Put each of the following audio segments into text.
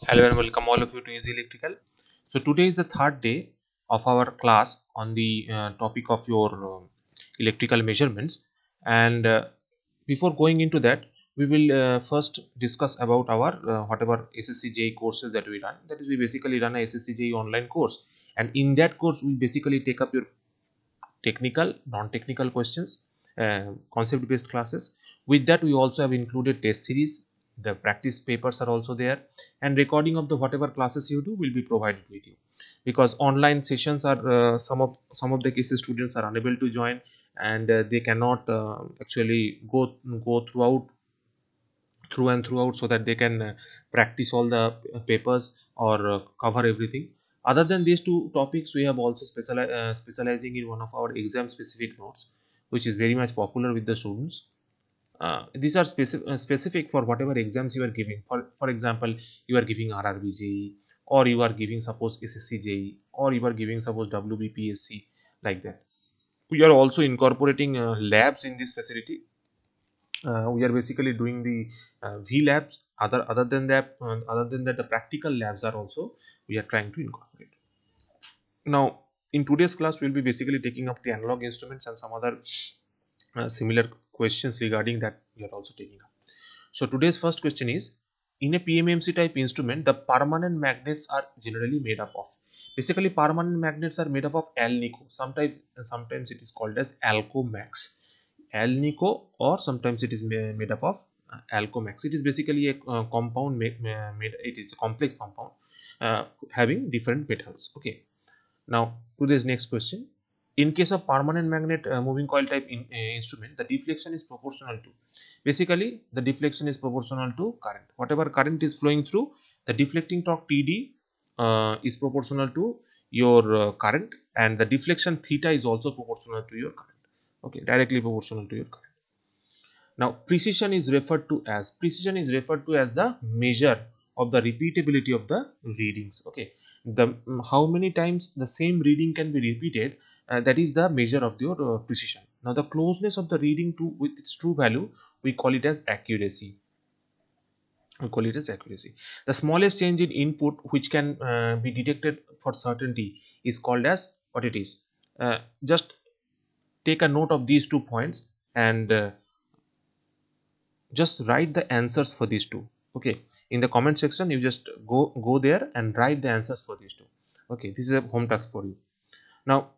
Hello and welcome all of you to Easy Electrical. So today is the third day of our class on the topic of your electrical measurements, and before going into that, we will first discuss about our whatever SSC courses that we run. That is, we basically run a SSC online course, and in that course, we basically take up your technical, non-technical questions, concept-based classes. With that, we also have included test series. The practice papers are also there, and recording of the whatever classes you do will be provided with you. Because online sessions are some of the cases students are unable to join, and they cannot actually go through and throughout so that they can practice all the papers or cover everything. Other than these two topics, we have also specializing in one of our exam specific notes, which is very much popular with the students. These are specific for whatever exams you are giving. For example, you are giving RRBJE, or you are giving suppose SSCJE, or you are giving suppose WBPSC, like that. We are also incorporating labs in this facility. We are basically doing the V labs. Other than that, the practical labs are also we are trying to incorporate. Now, in today's class, we'll be basically taking up the analog instruments and some other similar questions regarding that we are also taking up. So today's first question is: in a PMMC type instrument, the permanent magnets are generally made up of. Basically, permanent magnets are made up of alnico. Sometimes it is called as alcomax. Alnico, or sometimes it is made up of alcomax. It is basically a compound made. It is a complex compound having different metals. Okay. Now to this next question. In case of permanent magnet moving coil type instrument, the deflection is proportional to. Basically, the deflection is proportional to current. Whatever current is flowing through, the deflecting torque TD is proportional to your current, and the deflection theta is also proportional to your current. Okay, directly proportional to your current. Now, precision is referred to as the measure of the repeatability of the readings. Okay, the how many times the same reading can be repeated, that is the measure of your precision. Now, the closeness of the reading to with its true value, we call it as accuracy. The smallest change in input which can be detected for certainty is called as what it is. Just take a note of these 2 points, and just write the answers for these two. Okay, in the comment section you just go there and write the answers for these two. Okay, this is a home task for you. Now,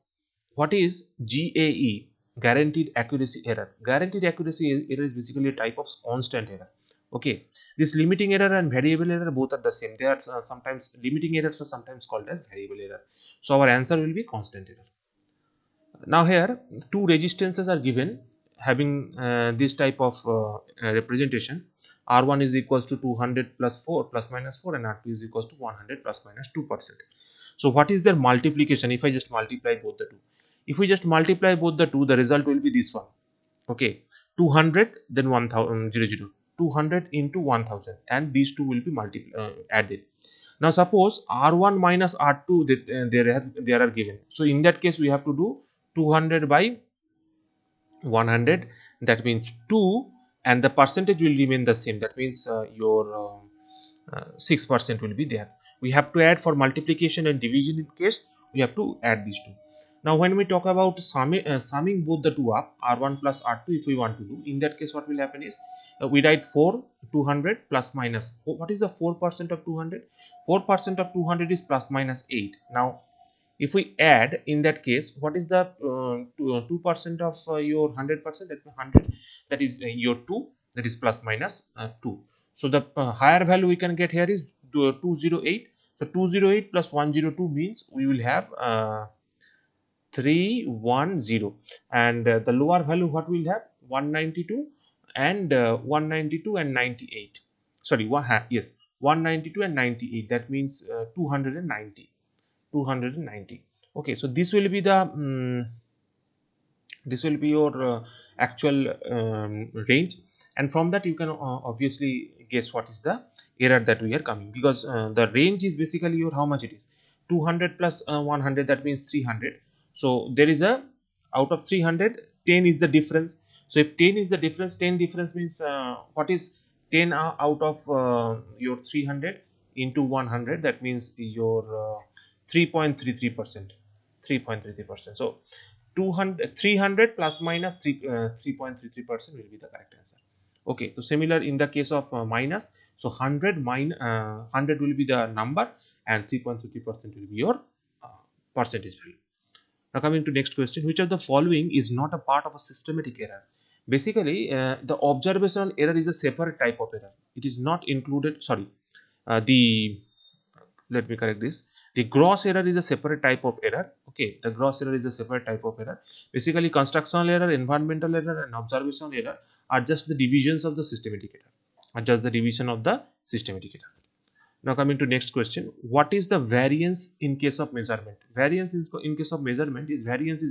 what is GAE, guaranteed accuracy error? Guaranteed accuracy error is basically a type of constant error. Okay, this limiting error and variable error both are the same. They are sometimes limiting errors are sometimes called as variable error. So our answer will be constant error. Now here two resistances are given having this type of representation. R1 is equals to 200 plus 4 plus minus 4, and R2 is equals to 100 plus minus 2%. So what is their multiplication? If I just multiply both the two, if we just multiply both the two, the result will be this one. Okay, 200 then 1000 200 into 1000, and these two will be added. Now suppose R1 minus R2 there are given. So in that case we have to do 200 by 100, that means 2, and the percentage will remain the same. That means your 6% will be there. We have to add for multiplication and division. In case we have to add these two. Now when we talk about summing both the two up, R1 plus R2, if we want to do, in that case what will happen is we write 4 200 plus minus. What is the 4% of 200? 4% of 200 is plus minus 8. Now if we add, in that case, what is the 2% of your 100%? That 100, that is your 2, that is plus minus 2. So the higher value we can get here is 208. So 208 plus 102 means we will have 310, and the lower value what we will have 192 and 192 and 98. Sorry, yes, 192 and 98. That means 290. 290. Okay, so this will be the this will be your actual range, and from that you can obviously guess what is the error that we are coming, because the range is basically your how much it is. 200 plus 100, that means 300. So there is a, out of 300, 10 is the difference. So if 10 is the difference, 10 difference means what is 10 out of your 300 into 100, that means your 3.33%. 3.33%. So 300 plus minus 3.33% will be the correct answer. Okay, so similar in the case of minus, so 100 will be the number and 3.33% will be your percentage value. Now coming to next question, which of the following is not a part of a systematic error? Basically, the observational error is a separate type of error. It is not included. Sorry, the let me correct this. The gross error is a separate type of error. Okay, the gross error is a separate type of error. Basically, constructional error, environmental error, and observational error are just the divisions of the systematic error. Are just the division of the systematic error. Now coming to next question, what is the variance in case of measurement? Variance in case of measurement is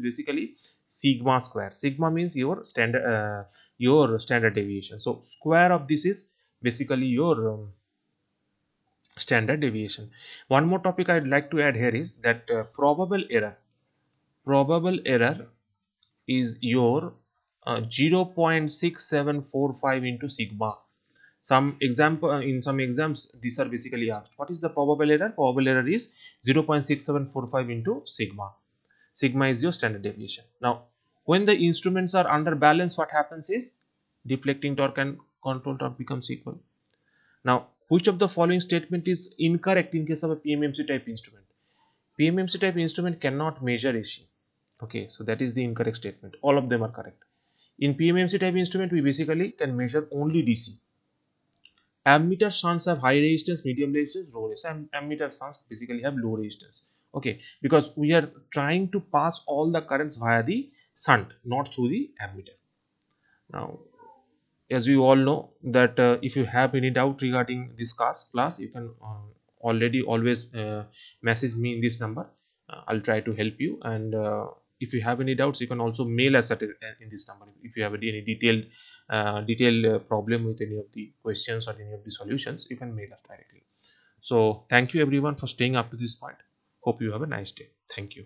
basically sigma square. Sigma means your standard deviation. So square of this is basically your standard deviation. One more topic I'd like to add here is that probable error. Probable error is your 0.6745 into sigma. Some example in some exams these are basically asked. What is the probable error? Probable error is 0.6745 into sigma. Sigma is your standard deviation. Now, when the instruments are under balance, what happens is deflecting torque and control torque becomes equal. Now, which of the following statement is incorrect in case of a PMMC type instrument? PMMC type instrument cannot measure AC. Okay, so that is the incorrect statement. All of them are correct. In PMMC type instrument, we basically can measure only DC. Ammeter shunts have high resistance, medium resistance, low resistance. Ammeter shunts basically have low resistance. Okay, because we are trying to pass all the currents via the shunt, not through the ammeter. Now, as we all know that if you have any doubt regarding this class, you can always message me in this number. I'll try to help you, and if you have any doubts, you can also mail us in this number. If you have any detailed problem with any of the questions or any of the solutions, you can mail us directly. So thank you everyone for staying up to this point. Hope you have a nice day. Thank you.